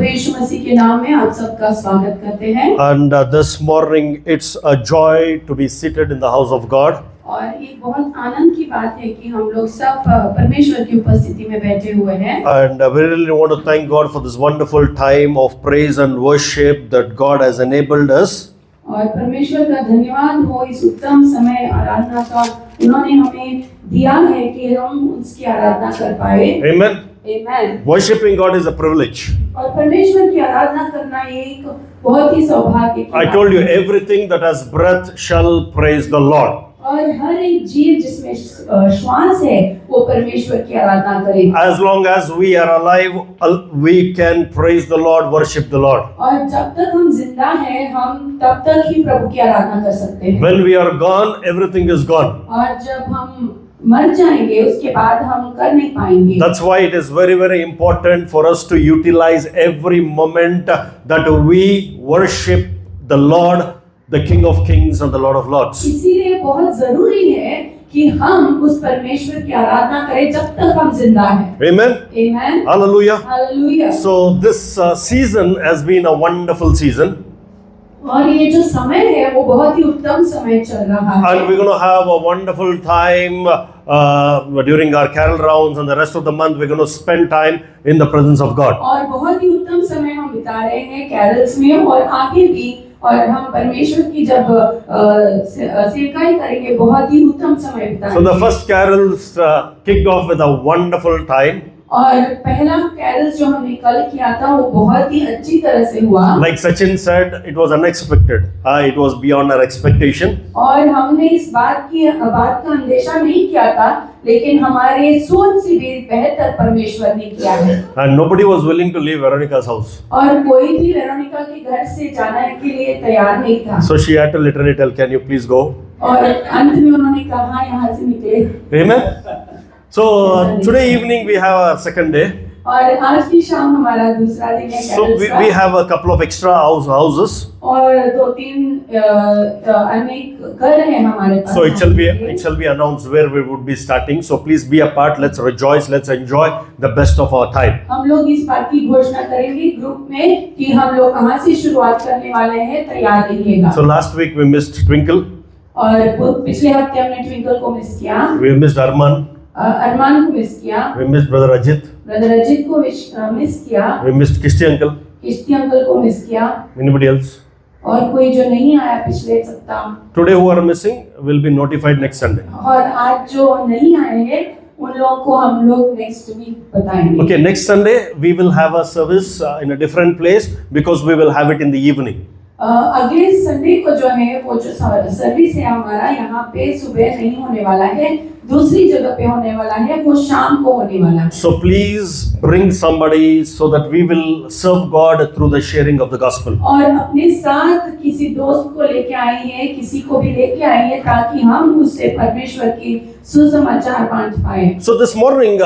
यीशु मसीह के नाम में आप सबका स्वागत करते हैं। And this morning it's a joy to be seated in the house of God. और ये बहुत आनंद की बात है कि हम लोग सब परमेश्वर की उपस्थिति में बैठे हुए हैं। And we really want to thank God for this wonderful time of praise and worship that God has enabled us. और परमेश्वर का धन्यवाद हो इस उत्तम समय आराधना का उन्होंने हमें दिया है कि हम उसकी आराधना कर पाए। Amen. Amen. Worshiping God is a privilege. और परमेश्वर की आराधना करना एक बहुत ही सौभाग्य की I बात told you है। everything that has breath shall praise the Lord. और हर एक जीव जिसमें श्वास है वो परमेश्वर की आराधना करे। As long as we are alive, we can praise the Lord, worship the Lord. और जब तक हम जिंदा हैं हम तब तक ही प्रभु की आराधना कर सकते हैं। When we are gone, everything is gone. और जब हम मर जाएंगे उसके बाद हम कर नहीं पाएंगे। That's why it is very, very important for us to utilize every moment that we worship the Lord, the King of Kings and the Lord of Lords. इसीलिए बहुत जरूरी है कि हम उस परमेश्वर की आराधना करें जब तक हम जिंदा हैं। Amen. Amen. Hallelujah. Hallelujah. So this season has been a wonderful season. और ये जो समय है वो बहुत ही उत्तम समय चल रहा है। And we're going to have a wonderful time during our carol rounds, and the rest of the month we're going to spend time in the presence of God. और बहुत ही उत्तम समय हम बिता रहे हैं कैरल्स में और आगे भी। और हम परमेश्वर की जब सेवकाई करेंगे बहुत ही उत्तम समय बिताएंगे। So the first carols kicked off with a wonderful time. और पहला कैरल्स जो हमने कल किया था वो बहुत ही अच्छी तरह से हुआ। Like Sachin said, it was unexpected. It was beyond our expectation. और हमने इस बात का अंदेशा नहीं किया था, लेकिन हमारे सोच से भी बेहतर परमेश्वर ने किया है। And nobody was willing to leave Veronica's house. और कोई भी वेरोनिका के घर से जाने के लिए तैयार नहीं था। So she had to literally tell, "Can you please go?" और अंत में उन्होंने कहा यहाँ से निकले। Amen. So today evening we have a second day. और आज की शाम हमारा दूसरा दिन है So कैरल्स का। we have a couple of extra houses. और 2-3 अनेक घर हैं हमारे पास। So it shall be announced where we would be starting. So please be a part. Let's rejoice. Let's enjoy the best of our time. हम लोग इस बात की घोषणा करेंगे ग्रुप में कि हम लोग कहाँ से शुरुआत करने वाले हैं, तैयार रहिएगा। So last week we missed Twinkle. और पिछले हफ्ते हमने ट्विंकल को मिस किया। We missed Arman. अरमान को मिस किया। We missed Brother Ajit. Brother Ajit को मिस किया। We missed Kishti uncle. किश्ती अंकल को मिस किया। Anybody else? और कोई जो नहीं आया पिछले सप्ताह। Today who are missing will be notified next Sunday. और आज जो नहीं आए हैं उन लोगों को हम लोग नेक्स्ट वीक बताएंगे। Okay, next Sunday we will have a service in a different place because we will have it in the evening. अगले संडे को जो है वो जो सर्विस है हमारा यहाँ पे सुबह नहीं होने वाला है, दूसरी जगह पे होने वाला है, वो शाम को होने वाला है। So please bring somebody so that we will serve God through the sharing of the gospel. और अपने साथ किसी दोस्त को लेके आई है, किसी को भी लेके आई है ताकि हम उससे परमेश्वर की सुसमाचार बांट पाए। So this morning,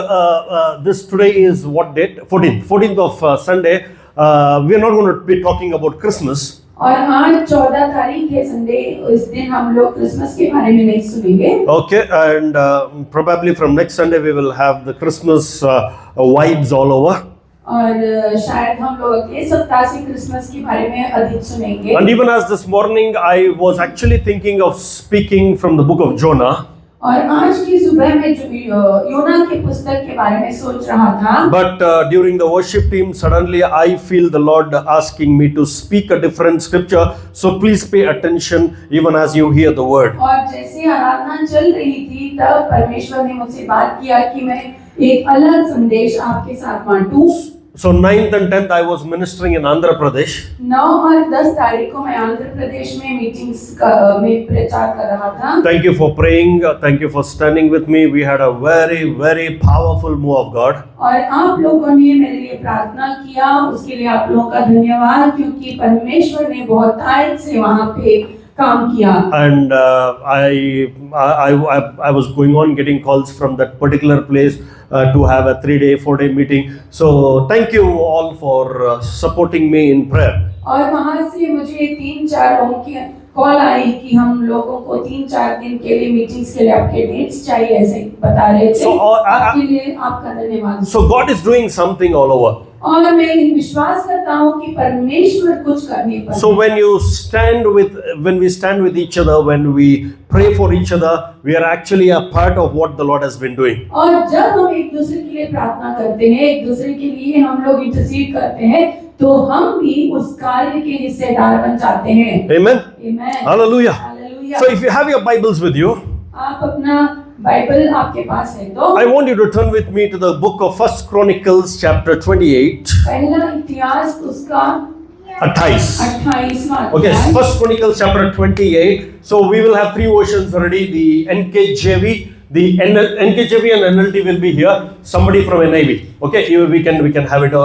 this today is what date? 14th of Sunday. We are not going to be talking about Christmas. और आज 14 तारीख है संडे, इस दिन हम लोग क्रिसमस के बारे में नहीं सुनेंगे। Okay, and probably from next Sunday we will have the Christmas vibes all over. और शायद हम लोग अगले सप्ताह से क्रिसमस के बारे में अधिक सुनेंगे। And even as this morning I was actually thinking of speaking from the book of Jonah. और आज की सुबह में जो योना के पुस्तक के बारे में सोच रहा था। But during the worship team, suddenly I feel the Lord asking me to speak a different scripture. So please pay attention even as you hear the word. और जैसे आराधना चल रही थी तब परमेश्वर ने मुझसे बात किया कि मैं एक अलग संदेश आपके साथ बांटूं। So 9th and 10th I was ministering in Andhra Pradesh. 9 और 10 तारीख को मैं आंध्र प्रदेश में मीटिंग्स में प्रचार कर रहा था। Thank you for praying. Thank you for standing with me. We had a very, very powerful move of God. और आप लोगों ने मेरे लिए प्रार्थना किया, उसके लिए आप लोगों का धन्यवाद, क्योंकि परमेश्वर ने बहुत ताकत से वहाँ पे काम किया। And I was going on getting calls from that particular place to have a 3-day, 4-day meeting. So thank you all for supporting me in prayer. और वहाँ से मुझे 3-4 लोगों की कॉल आई कि हम लोगों को 3-4 दिन के लिए मीटिंग्स के लिए आपके डेट्स चाहिए, ऐसे बता रहे थे। आपके लिए आपका धन्यवाद। So God is doing something all over. और मैं विश्वास करता हूँ कि परमेश्वर कुछ करने पर। So when we stand with each other, when we pray for each other, we are actually a part of what the Lord has been doing. और जब हम एक दूसरे के लिए प्रार्थना करते हैं, एक दूसरे के लिए हम लोग इंटरसीड करते हैं, तो हम भी उस कार्य के हिस्सेदार बन जाते हैं। Amen. Amen. Hallelujah. Hallelujah. So if you have your Bibles with you, आप अपना बाइबल आपके पास है तो I want you to turn with me to the book of 1 Chronicles chapter 28. पहला इतिहास उसका 28वां 28वां Okay, 1 Chronicles chapter 28. So we will have 3 versions already. The NKJV, the NKJV and NLT will be here. Somebody from NIV. Okay, we can have it.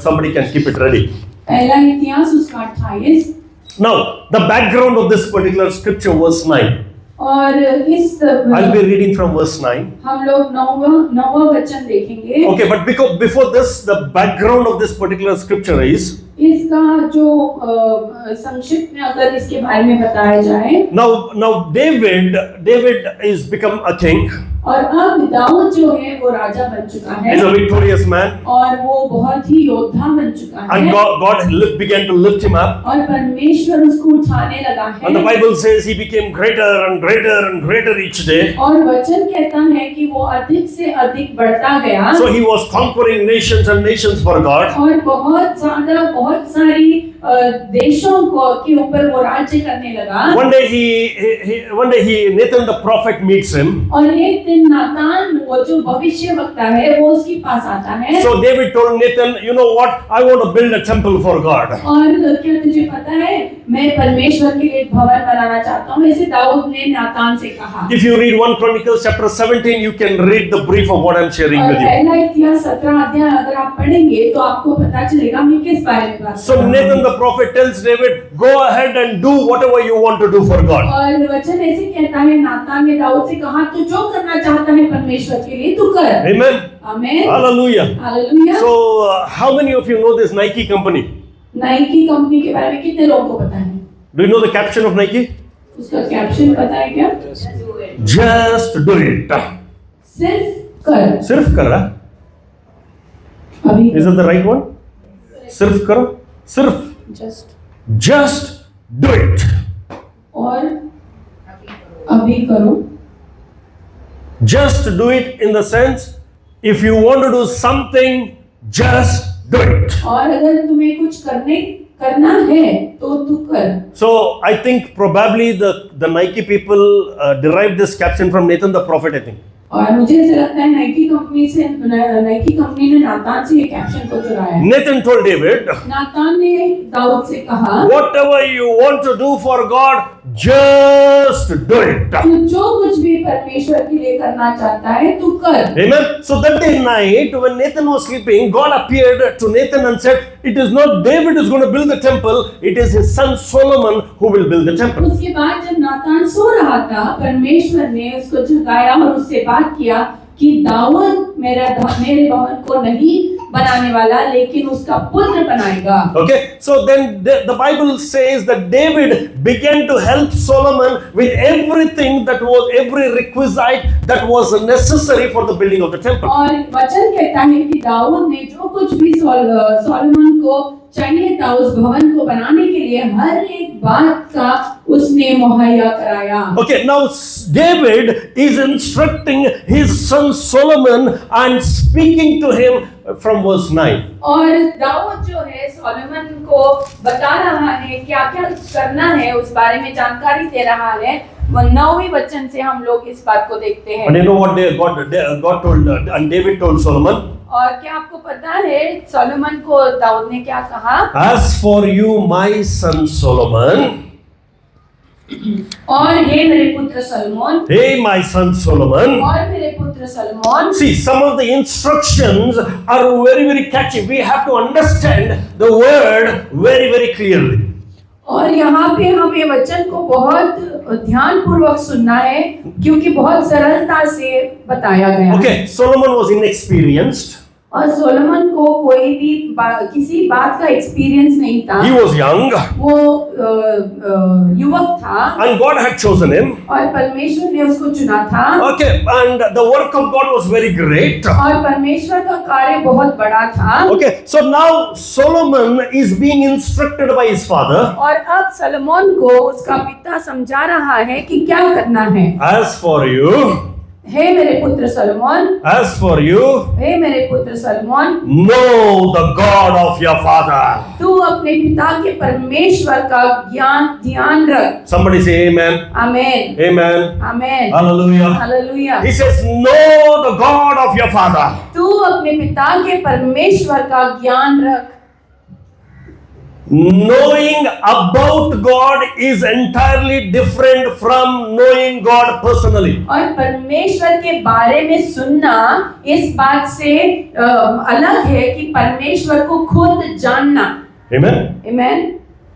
Somebody can keep it ready. पहला इतिहास उसका 28। Now, the background of this particular scripture, verse 9. और इस I'll be reading from verse 9. हम लोग नौवां वचन देखेंगे। Okay, but before this, the background of this particular scripture is. इसका जो संक्षिप्त में अगर इसके बारे में बताया जाए, Now David is become a king. और अब दाऊद जो है वो राजा बन चुका है। He's a victorious man. और वो बहुत ही योद्धा बन चुका है। And God began to lift him up. और परमेश्वर उसको उठाने लगा है। And the Bible says he became greater and greater and greater each day. और वचन कहता है कि वो अधिक से अधिक बढ़ता गया। So he was conquering nations and nations for God. और बहुत सारी देशों के ऊपर वो राज्य करने लगा। One day Nathan the prophet meets him. और एक दिन नातान वो जो भविष्य वक्ता है वो उसके पास आता है। So David told Nathan, you know what? I want to build a temple for God. और क्या तुझे पता है मैं परमेश्वर के लिए एक भवन बनाना चाहता हूँ, ऐसे दाऊद ने नातान से कहा। If you read 1 Chronicles chapter 17, you can read the brief of what I'm sharing with you. पहला इतिहास 17 अध्याय अगर आप पढ़ेंगे तो आपको पता चलेगा मैं किस बारे में बात कर So रहा हूँ। Nathan the prophet tells David, go ahead and do whatever you want to do for God. और वचन ऐसे कहता है, नातान ने दाऊद से कहा तू जो करना चाहता है परमेश्वर के लिए तू कर। Amen. आमीन। Hallelujah. Hallelujah. So how many of you know this Nike company? Nike company के बारे में कितने लोगों को पता है? Do you know the caption of Nike? उसका कैप्शन पता है क्या? Just do it. सिर्फ कर। सिर्फ कर रहा? अभी Is it the right one? सिर्फ करो, सिर्फ just do it. और अभी करो। Just do it in the sense, if you want to do something, just do it. और अगर तुम्हें कुछ करना है तो तू कर। So I think probably the Nike people derived this caption from Nathan the prophet, I think. और मुझे ऐसा लगता है नाइकी कंपनी ने नातान से ये कैप्शन को चुराया है। Nathan told David, नातान ने दाऊद से कहा whatever you want to do for God, just do it. तू जो कुछ भी परमेश्वर के लिए करना चाहता है तू कर। Amen. So that day night, when Nathan was sleeping, God appeared to Nathan and said, it is not David who is going to build the temple, it is his son Solomon who will build the temple. उसके बाद जब नातान सो रहा था, परमेश्वर ने उसको जगाया और उससे बात किया कि दाऊद मेरे भवन को नहीं बनाने वाला लेकिन उसका पुत्र बनाएगा। Okay, so then the Bible says that David began to help Solomon with everything that was every requisite that was necessary for the building of the temple. और वचन कहता है कि दाऊद ने जो कुछ भी सोलोमन को चाहिए था उस भवन को बनाने के लिए हर एक बात का उसने मुहैया कराया। Okay, now David is instructing his son Solomon and speaking to him from verse 9. और दाऊद जो है सोलोमन को बता रहा है क्या क्या करना है, उस बारे में जानकारी दे रहा है। 9वें वचन से हम लोग इस बात को देखते हैं। And you know what God told and David told Solomon? और क्या आपको पता है सोलोमन को दाऊद ने क्या कहा? As for you, my son Solomon. और हे मेरे पुत्र Solomon. Hey, my son Solomon. और मेरे पुत्र Solomon. See, some of the instructions are very, very catchy. We have to understand the word very, very clearly. और यहाँ पे हमें वचन को बहुत ध्यानपूर्वक सुनना है क्योंकि बहुत सरलता से बताया गया है। Okay, Solomon was inexperienced. और सोलोमन को कोई भी किसी बात का एक्सपीरियंस नहीं था। He was young, वो युवक था and God had chosen him. और परमेश्वर ने उसको चुना था। Okay, and the work of God was very great. और परमेश्वर का कार्य बहुत बड़ा था। Okay, so now Solomon is being instructed by his father. और अब सलोमन को उसका पिता समझा रहा है कि क्या करना है। As for you, हे मेरे पुत्र सलोमन, as for you, हे मेरे पुत्र Salomon, know the God of your father. तू अपने पिता के परमेश्वर का ध्यान रख। Somebody say amen. Amen, Amen. Amen, Hallelujah. Hallelujah. He says, know the God of your father. तू अपने पिता के परमेश्वर का ज्ञान रख। Knowing about God is entirely different from knowing God personally. और परमेश्वर के बारे में सुनना इस बात से अलग है कि परमेश्वर को खुद जानना। Amen. Amen.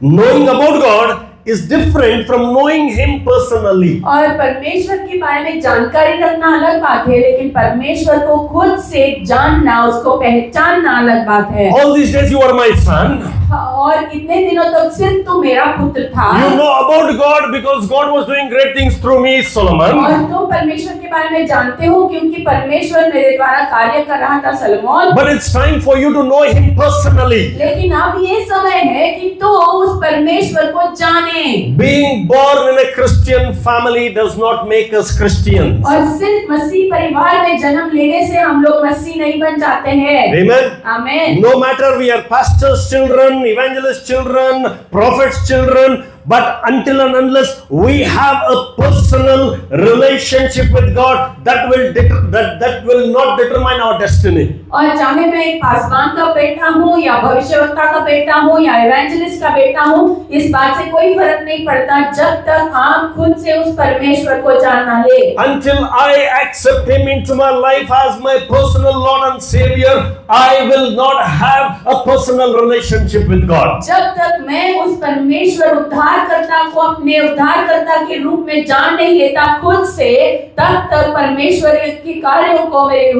Knowing about God is different from knowing Him personally. और परमेश्वर के बारे में जानकारी रखना अलग बात है, लेकिन परमेश्वर को खुद से जानना, उसको पहचानना अलग बात है। All these days you are my son. और इतने दिनों तक सिर्फ तू मेरा पुत्र था। You know about God because God was doing great things through me, Solomon. और तुम परमेश्वर के बारे में जानते हो क्योंकि परमेश्वर मेरे द्वारा कार्य कर रहा था Salomon. But it's time for you to know Him personally. लेकिन अब ये समय है कि तू उस परमेश्वर को जाने। Being born in a Christian family does not make us Christians. और सिर्फ मसीह परिवार में जन्म लेने से हम लोग मसीह नहीं बन जाते हैं। Amen. Amen. No matter we are pastors' children, evangelist children, prophets' children, but until and unless we have a personal relationship with God, that will not determine our destiny. और चाहे मैं एक पासवान का बेटा हूँ या भविष्यवक्ता का बेटा हूँ या इवेंजलिस्ट का बेटा हूँ, इस बात से कोई फर्क नहीं पड़ता जब तक आप खुद से उस परमेश्वर को जानना ले। Until I accept Him into my life as my personal Lord and Savior, I will not have a personal relationship with God. जब तक मैं उस परमेश्वर उद्धारकर्ता को अपने उद्धारकर्ता के रूप में जान नहीं लेता खुद से, तब तक परमेश्वर के कार्यों को मेरे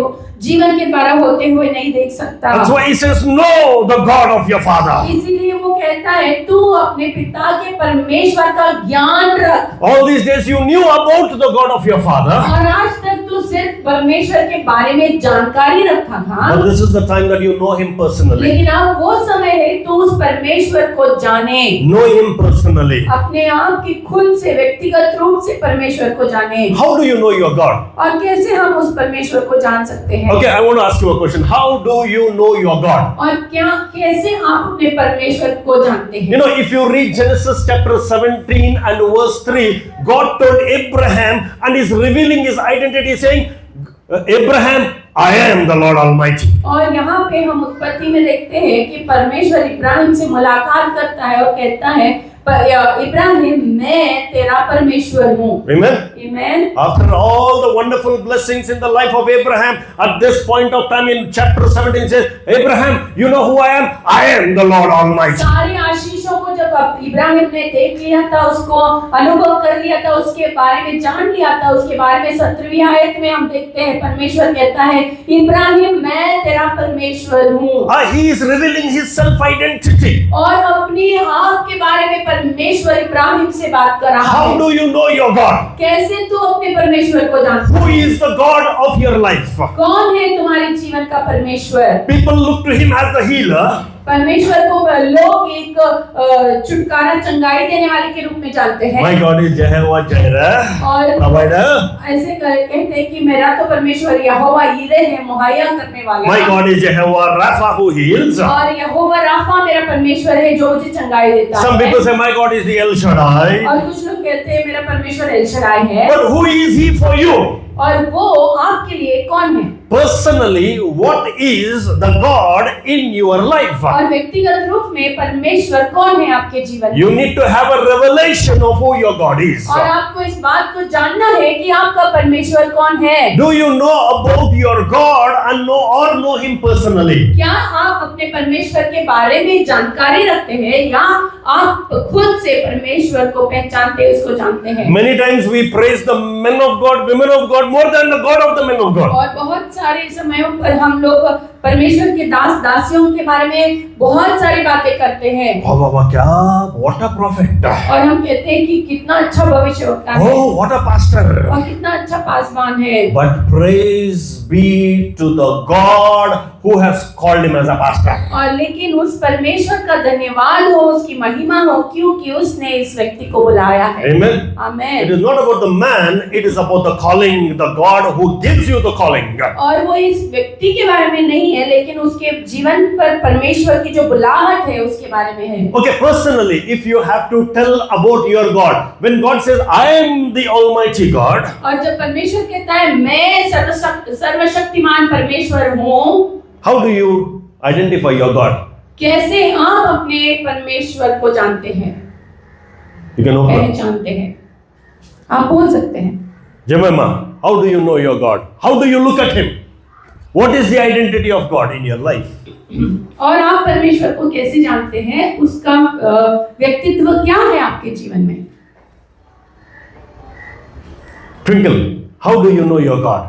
जीवन के द्वारा होते हुए नहीं देख सकता। That's why He says, know the God of your father. इसीलिए वो कहता है तू अपने पिता के परमेश्वर का ज्ञान रख। All these days you knew about the God of your father. और आज तक तू सिर्फ परमेश्वर के बारे में जानकारी रखा था। But this is the time that you know Him personally. लेकिन अब वो समय है तू उस परमेश्वर को जाने। Know Him personally. अपने आप की खुद से व्यक्तिगत रूप से परमेश्वर को जाने। How do you know your God? और कैसे हम उस परमेश्वर को जान सकते हैं? Okay, I want to ask you a question. How do you know your God? और कैसे आप अपने परमेश्वर को जानते हैं? You know, if you read Genesis chapter 17 and verse 3, God told Abraham and is revealing His identity, saying, Abraham, I am the Lord Almighty. और यहाँ पे हम उत्पत्ति में देखते हैं कि परमेश्वर इब्राहिम से मुलाकात करता है और कहता है इब्राहिम मैं तेरा परमेश्वर हूँ। Amen. Amen. After all the wonderful blessings in the life of Abraham, at this point of time in chapter 17 says, Abraham, you know who I am? I am the Lord Almighty. सारी आशीषों को जब इब्राहिम ने देख लिया था, उसको अनुभव कर लिया था, उसके बारे में जान लिया था, उसके बारे में 17वीं आयत में हम देखते हैं परमेश्वर कहता है इब्राहिम मैं तेरा परमेश्वर हूँ। He is revealing His self-identity. और अपने आप के बारे में परमेश्वर इब्राहिम से बात कर रहा है। How do you know your God? कैसे तू अपने परमेश्वर को जानता है? Who is the God of your life? कौन है तुम्हारे जीवन का परमेश्वर? People look to Him as the healer. परमेश्वर को लोग एक छुटकारा चंगाई देने वाले के रूप में जानते हैं। My God is Jehovah Jireh, और provider. ऐसे कहते हैं कि मेरा तो परमेश्वर यहोवा यीरे है, मुहैया करने वाला। My God is Jehovah Rapha, who heals. और यहोवा राफा मेरा परमेश्वर है जो मुझे चंगाई देता है। Some people say my God is the El Shaddai. और कुछ लोग कहते हैं मेरा परमेश्वर एल शदाई है। But who is He for you? और वो आपके लिए कौन है? Personally, what is the God in your life? और व्यक्तिगत रूप में परमेश्वर कौन है आपके जीवन में? You need to have a revelation of who your God is. और आपको इस बात को जानना है कि आपका परमेश्वर कौन है। Do you know about your God and know Him personally? क्या आप अपने परमेश्वर के बारे में जानकारी रखते हैं या आप खुद से परमेश्वर को पहचानते हैं, उसको जानते हैं? Many times we praise the men of God, women of God more than the God of the men of God. और बहुत सारे समयों पर हम लोग परमेश्वर के दास दासियों के बारे में बहुत सारी बातें करते हैं वाह वाह वाह, क्या what a prophet, और हम कहते हैं कि कितना अच्छा भविष्यवक्ता है oh what a pastor. और कितना अच्छा पासवान है। But praise be to the God who has called him as a pastor. और लेकिन उस परमेश्वर का धन्यवाद हो, उसकी महिमा हो, क्योंकि उसने इस व्यक्ति को बुलाया है। Amen. It amen. is not about the man, it is about the calling, the God who gives you the calling. और वो इस व्यक्ति के बारे में नहीं है, लेकिन उसके जीवन पर परमेश्वर की जो बुलाहट है उसके बारे में है। Okay, personally, if you have to tell about your God, when God says, I am the Almighty God, और जब परमेश्वर कहता है मैं सर्वशक्तिमान परमेश्वर हूँ, how do you identify your God? कैसे आप अपने परमेश्वर को जानते हैं, You can open up. पहचानते हैं? आप बोल सकते हैं। Jemima, how do you know your God? How do you look at him? What is the identity of God in your life? और आप परमेश्वर को कैसे जानते हैं, उसका व्यक्तित्व क्या है आपके जीवन में? Twinkle, how do you know your God?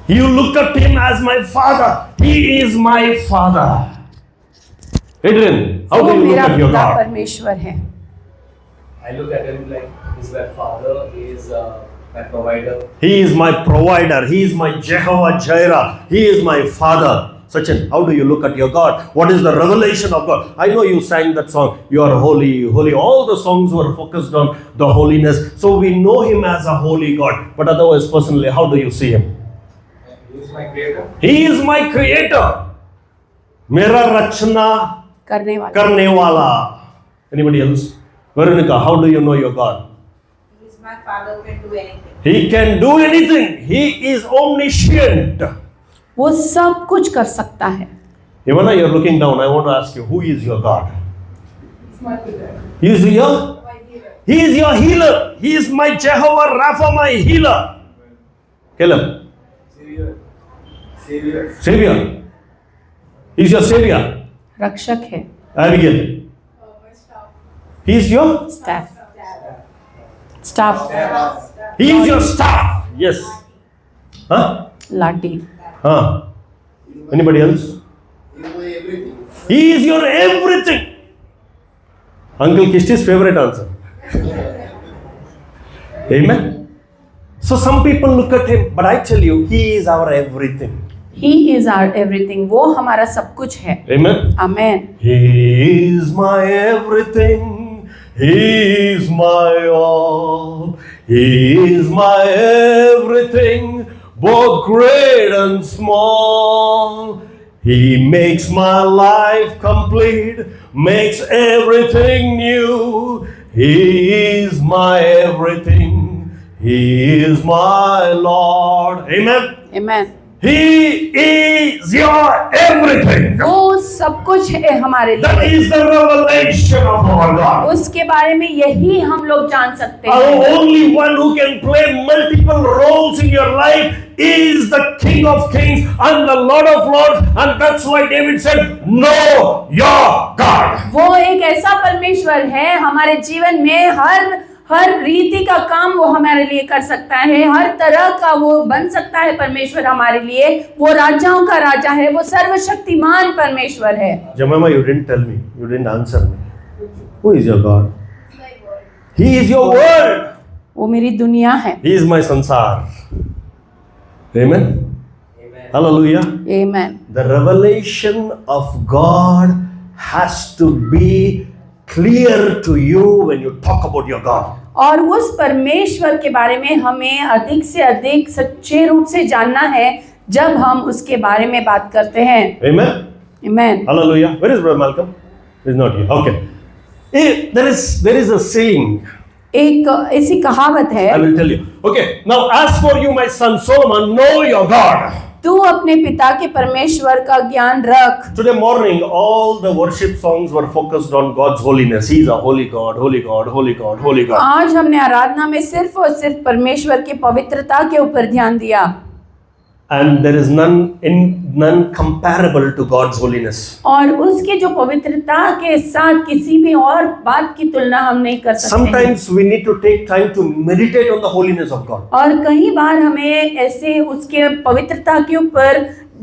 You look at him as my father. He is my father. Adrian, how वो do you look मेरा at your पिता God? परमेश्वर है। I look at him like he's my father, he is my provider. He is my provider. He is my Jehovah Jireh. He is my father. Sachin, how do you look at your God? What is the revelation of God? I know you sang that song, You are holy, holy. All the songs were focused on the holiness. So we know him as a holy God. But otherwise, personally, how do you see him? He is my creator. He is my creator. Mera rachna karne wala. Anybody else? Veronica, how do you know your God? He is my father, can do anything. He can do anything. He is omniscient. वो सब कुछ कर सकता है। Ivana, you're looking down. I want to ask you, who is your God? It's my creator. He is your? My healer. He is your healer. He is my Jehovah Rapha, my healer. Caleb, Savior. He is your Savior. रक्षक है। Abigail, My staff. he is your? Staff He is your staff. Yes. Huh? लाठी। Huh? Anybody else? He is your everything. Uncle Kishti's favorite answer. Amen. So some people look at him, but I tell you, he is our everything. He is our everything. वो हमारा सब कुछ है। Amen. Amen. He is my everything. He is my all. He is my everything, both great and small. He makes my life complete, makes everything new. He is my everything. He is my Lord. Amen. Amen. He is your everything. वो सब कुछ है हमारे That लिए। is the revelation of our God. उसके बारे में यही हम लोग जान सकते The हैं। only one who can play multiple roles in your life is the King of Kings and the Lord of Lords, and that's why David said, "Know your God." वो एक ऐसा परमेश्वर है हमारे जीवन में हर रीति का काम वो हमारे लिए कर सकता है, हर तरह का वो बन सकता है परमेश्वर हमारे लिए। वो राजाओं का राजा है, वो सर्वशक्तिमान परमेश्वर है। Jemima, you didn't tell me. You didn't answer me. Who is your God? He is your world. वो मेरी दुनिया है। He is my sansar. Amen. Amen. Hallelujah. Amen. The revelation of God has to be clear to you when you talk about your God. और उस परमेश्वर के बारे में हमें अधिक से अधिक सच्चे रूप से जानना है जब हम उसके बारे में बात करते हैं। Amen. Amen. Hallelujah. Where is Brother Malcolm? He's not here. Okay. There is a saying. एक ऐसी कहावत है, I will tell you. Okay. Now, as for you, my son Solomon, know your God. तू अपने पिता के परमेश्वर का ज्ञान रख। Today morning, all the worship songs were focused on God's holiness. He is a holy God, holy God, holy God, holy God. आज हमने आराधना में सिर्फ और सिर्फ परमेश्वर की पवित्रता के ऊपर ध्यान दिया। and there is none comparable to God's holiness. और उसकी जो पवित्रता के साथ किसी भी और बात की तुलना हम नहीं कर सकते हैं। Sometimes we need to take time to meditate on the holiness of God. और कई बार हमें ऐसे उसके पवित्रता के ऊपर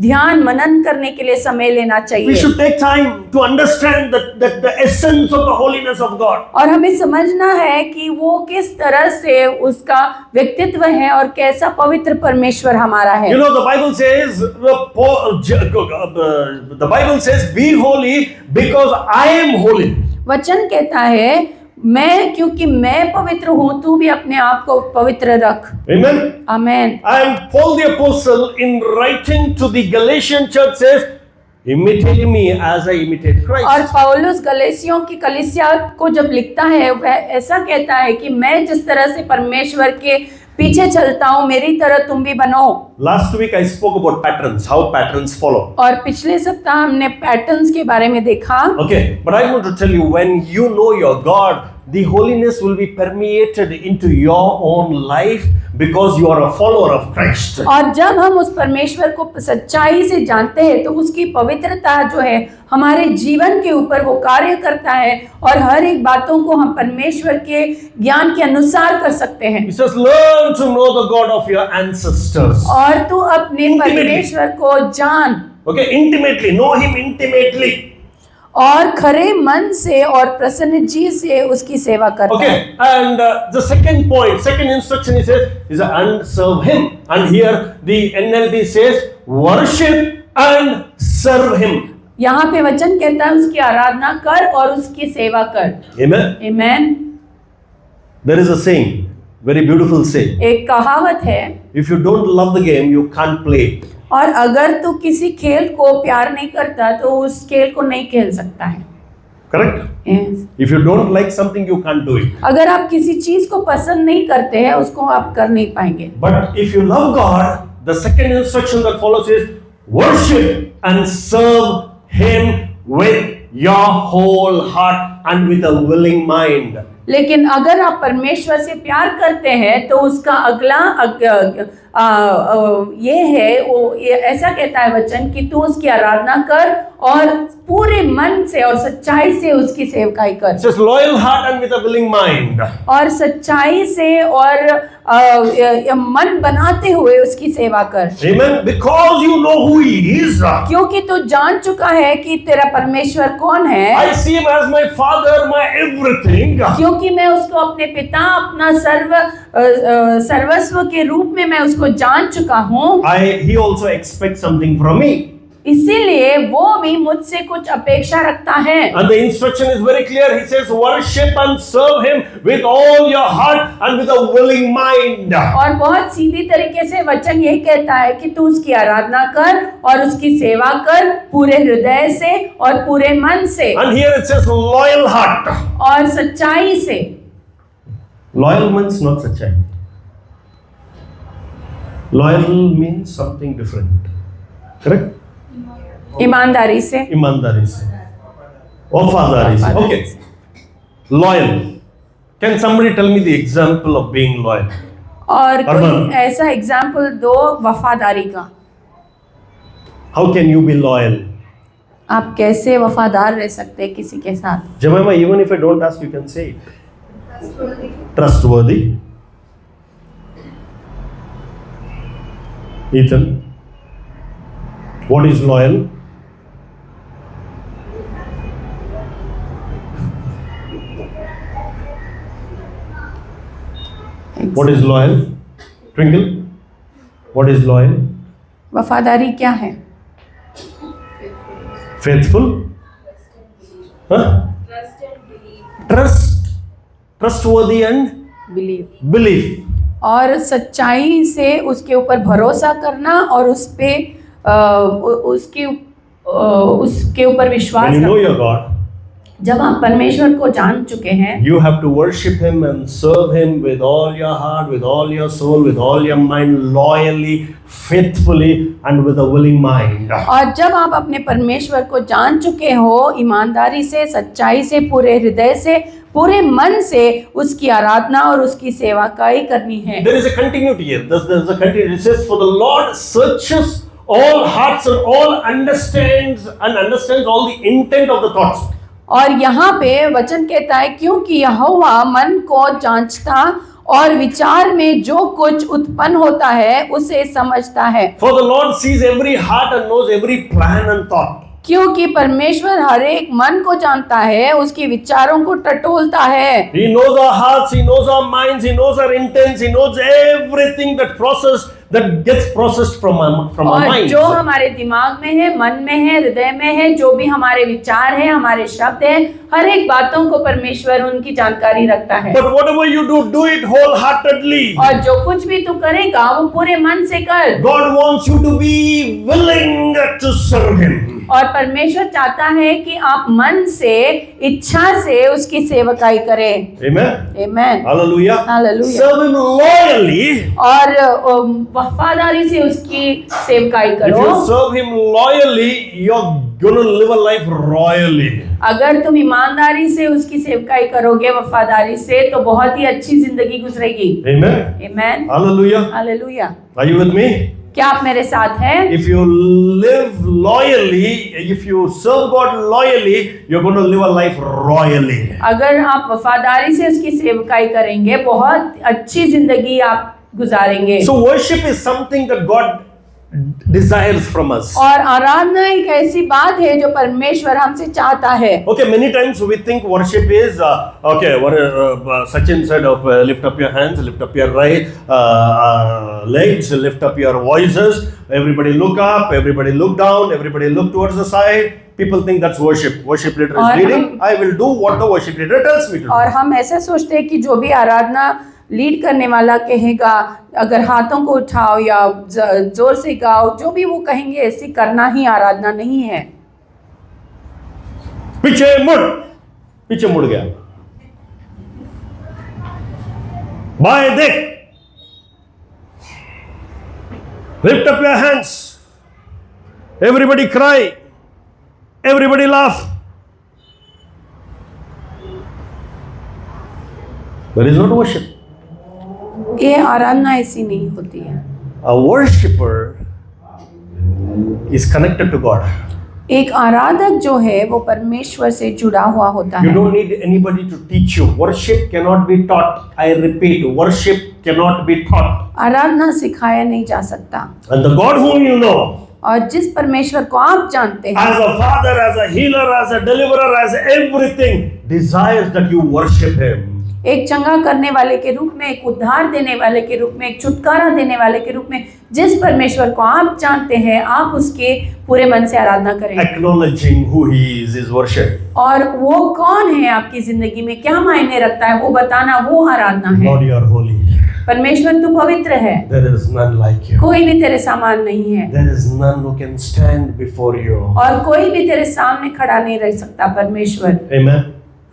ध्यान मनन करने के लिए समय लेना We चाहिए should take time to understand that the essence of the holiness of God. और हमें समझना है कि वो किस तरह से उसका व्यक्तित्व है और कैसा पवित्र परमेश्वर हमारा है। You know, the Bible says, be holy because I am holy. वचन कहता है क्योंकि मैं पवित्र हूँ तू भी अपने आप को पवित्र रख। Amen. Amen. And Paul the apostle, in writing to the Galatian church, says, imitate me as I imitate Christ. और पौलुस गलेसियों की कलीसिया को जब लिखता है वह ऐसा कहता है कि मैं जिस तरह से परमेश्वर के पीछे चलता हूँ मेरी तरह तुम भी बनो। Last week I spoke about patterns, how patterns follow. और पिछले सप्ताह हमने पैटर्न्स के बारे में देखा। Okay, but I want to tell you, when you know your God, the holiness will be permeated into your own life because you are a follower of Christ. और जब हम उस परमेश्वर को सच्चाई से जानते हैं तो उसकी पवित्रता जो है हमारे जीवन के ऊपर वो कार्य करता है और हर एक बातों को हम परमेश्वर के ज्ञान के अनुसार कर सकते हैं। He says, learn to know the God of your ancestors. और तू अपने परमेश्वर को जान। Okay, intimately, know Him intimately. और खरे मन से और प्रसन्न जी से उसकी सेवा करता है। Okay, and the second point, second instruction he says is and serve Him. And here the NLT says worship and serve Him. यहाँ पे वचन कहता है उसकी आराधना कर और उसकी सेवा कर। Amen. Amen. There is a saying, very beautiful saying. एक कहावत है, If you don't love the game, you can't play. और अगर तू किसी खेल को प्यार नहीं करता तो उस खेल को नहीं खेल सकता है। Correct? Yes. If you don't like something, you can't do it. अगर आप किसी चीज को पसंद नहीं करते हैं उसको आप कर नहीं पाएंगे। But if you love God, the second instruction that follows is worship and serve Him with your whole heart and with a willing mind. लेकिन अगर आप परमेश्वर से प्यार करते हैं तो उसका अगला ये है ये ऐसा कहता है वचन कि तू उसकी आराधना कर और पूरे मन से और सच्चाई से उसकी सेवकाई कर। It says loyal heart and with a willing mind. और सच्चाई से और मन बनाते हुए उसकी सेवा कर। Amen. Because you know who He is. क्योंकि तू जान चुका है कि तेरा परमेश्वर कौन है। I see Him as my Father, my everything. क्योंकि मैं उसको अपने पिता अपना सर्वस्व के रूप में मैं उसको जान चुका हूँ। He also expects something from me. इसीलिए वो भी मुझसे कुछ अपेक्षा रखता है। And the instruction is very clear. He says worship and serve Him with all your heart and with a willing mind. और बहुत सीधी तरीके से वचन ये कहता है कि तू उसकी आराधना कर और उसकी सेवा कर पूरे हृदय से और पूरे मन से। And here it says loyal heart. और सच्चाई से। Loyal means not सच्चाई. Loyal means something different. Correct? ईमानदारी से। ईमानदारी से, वफादारी से. Okay. Loyal. Can somebody tell me the example of being loyal? और कोई Arman. ऐसा एग्जाम्पल दो वफादारी का। How can you be loyal? आप कैसे वफादार रह सकते हैं किसी के साथ? Jemima, even if I don't ask, you can say it. Trustworthy. Trustworthy. Ethan, what is loyal? What is loyal? Twinkle, what is loyal? वफादारी क्या है? Faithful? Huh? Trust and believe. Trustworthy and believe. belief. और सच्चाई से उसके ऊपर भरोसा करना और उस पे उसके ऊपर विश्वास When you know करना। your God, जब आप परमेश्वर को जान चुके हैं you have to worship Him and serve Him with all your heart, with all your soul, with all your mind, loyally, faithfully, and with a willing mind. और जब आप अपने परमेश्वर को जान चुके हो ईमानदारी से सच्चाई से पूरे हृदय से पूरे मन से उसकी आराधना और उसकी सेवाकाई करनी है। There is a continuity here. There's a continuity. It says, "For the Lord searches all hearts and all understands all the intent of the thoughts." और यहाँ पे वचन कहता है क्योंकि यहोवा मन को जांचता और विचार में जो कुछ उत्पन्न होता है उसे समझता है। For the Lord sees every heart and knows every plan and thought. क्योंकि परमेश्वर हर एक मन को जानता है, उसके विचारों को टटोलता है। He knows our hearts, He knows our minds, He knows our intents, He knows everything that gets processed from our और minds. जो हमारे दिमाग में है, मन में है, हृदय में है, जो भी हमारे विचार हैं, हमारे शब्द हैं, हर एक बातों को परमेश्वर उनकी जानकारी रखता है। But whatever you do it wholeheartedly. और जो कुछ भी तू करेगा वो पूरे मन से कर। God wants you to be willing to serve Him. और परमेश्वर चाहता है कि आप मन से, इच्छा से उसकी सेवकाई करें। Amen. Amen. Hallelujah. Hallelujah. Serve Him loyally. और वफादारी से उसकी सेवकाई If करो। you serve Him loyally, you're going to live a life royally. अगर तुम ईमानदारी से उसकी सेवकाई करोगे, वफादारी से, तो बहुत ही अच्छी जिंदगी गुजरेगी। Amen. Amen. Hallelujah. Hallelujah. Are you with me? क्या आप मेरे साथ हैं? If you live loyally, if you serve God loyally, you're going to live a life royally. अगर आप वफादारी से उसकी सेवकाई करेंगे, बहुत अच्छी जिंदगी आप गुजारेंगे। So worship is something that God desires from us. और आराधना एक ऐसी बात है जो परमेश्वर हमसे चाहता है। Okay, many times we think worship is okay. What Sachin said of lift up your hands, lift up your legs, lift up your voices. Everybody look up, everybody look down, everybody look towards the side. People think that's worship. Worship leader is leading. I will do what the worship leader tells me to do. और हम ऐसा सोचते हैं कि जो भी आराधना lead करने वाला कहेगा, अगर हाथों को उठाओ या जोर से गाओ, जो भी वो कहेंगे ऐसी करना ही आराधना नहीं है। पीछे मुड़ गया। बाएं देख। Lift up your hands. Everybody cry. Everybody laugh. There is not worship. ये आराधना ऐसी नहीं होती है। A worshipper is connected to God. एक आराधक जो है वो परमेश्वर से जुड़ा हुआ होता You है। don't need anybody to teach you. Worship cannot be taught. I repeat, worship cannot be taught. आराधना सिखाया नहीं जा सकता। And the God whom you know, और जिस परमेश्वर को आप जानते हैं, as a father, as a healer, as a deliverer, as everything, desires that you worship Him. एक चंगा करने वाले के रूप में, एक उद्धार देने वाले के रूप में, एक छुटकारा देने वाले के रूप में जिस परमेश्वर को आप जानते हैं, आप उसके पूरे मन से आराधना करें। Acknowledging who He is worship. और वो कौन है आपकी जिंदगी में, क्या मायने रखता है, वो बताना, वो आराधना है। Lord, you are holy. परमेश्वर तू पवित्र है, There is none like you. कोई भी तेरे समान नहीं है, There is none who can stand before you. और कोई भी तेरे सामने खड़ा नहीं रह सकता परमेश्वर। Amen.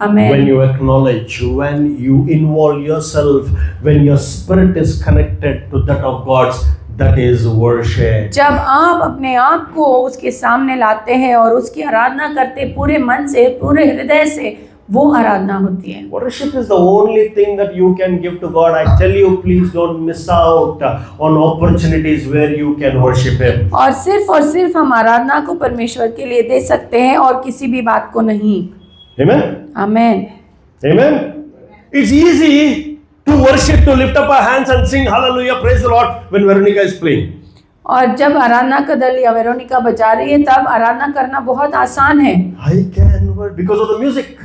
When amen. you acknowledge, when you involve yourself, when your spirit is connected to that of God's, that is worship. जब आप अपने आप को उसके सामने लाते हैं और उसकी आराधना करते पूरे मन से, पूरे हृदय से, वो आराधना होती है। Worship is the only thing that you can give to God. I tell you, please don't miss out on opportunities where you can worship Him. और सिर्फ हम आराधना को परमेश्वर के लिए दे सकते हैं और किसी भी बात को नहीं। Amen. Amen. Amen. It's easy to worship, to lift up our hands and sing hallelujah, praise the Lord when Veronica is playing. और जब आराधना का दल या वेरोनिका बजा रही है तब आराधना करना बहुत आसान है, I can because of the music.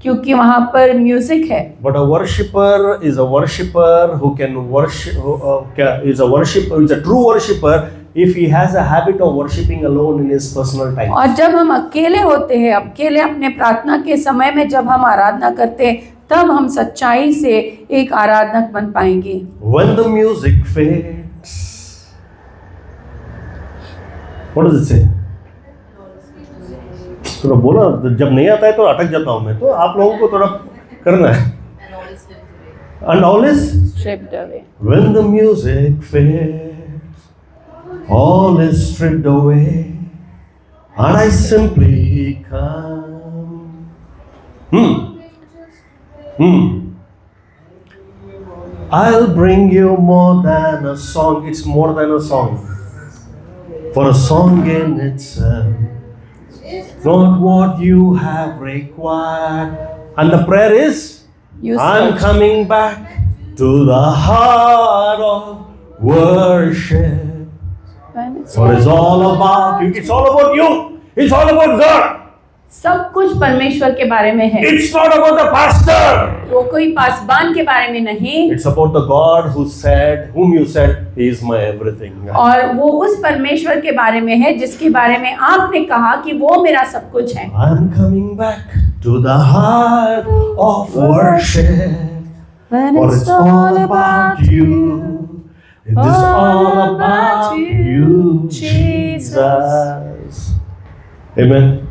क्योंकि वहाँ पर म्यूजिक है। But a worshipper is a worshipper who can worship. Is a worshipper. Is a true worshipper if he has a habit of worshiping alone in his personal time. और जब हम अकेले होते हैं, अकेले अपने प्रार्थना के समय में जब हम आराधना करते हैं, तब हम सच्चाई से एक आराधक बन पाएंगे। When the music fades, what does it say? थोड़ा बोला, जब नहीं आता है तो अटक जाता हूँ मैं, तो आप लोगों को थोड़ा करना है। And all is stripped away. When the music fades, all is stripped away, and I simply come. I'll bring you more than a song. It's more than a song. For a song in itself, not what you have required. And the prayer is, You I'm search. coming back to the heart of worship. When it's For it's all about you. It's all about you. It's all about God. सब कुछ परमेश्वर के बारे में है, It's not about the pastor. वो कोई पासबान के बारे में नहीं, It's about the God whom you said, He is my everything. और वो उस परमेश्वर के बारे में है जिसके बारे में आपने कहा कि वो मेरा सब कुछ है। I'm coming back to the heart of worship. When For it's all about you. It is all about you, Jesus. Amen.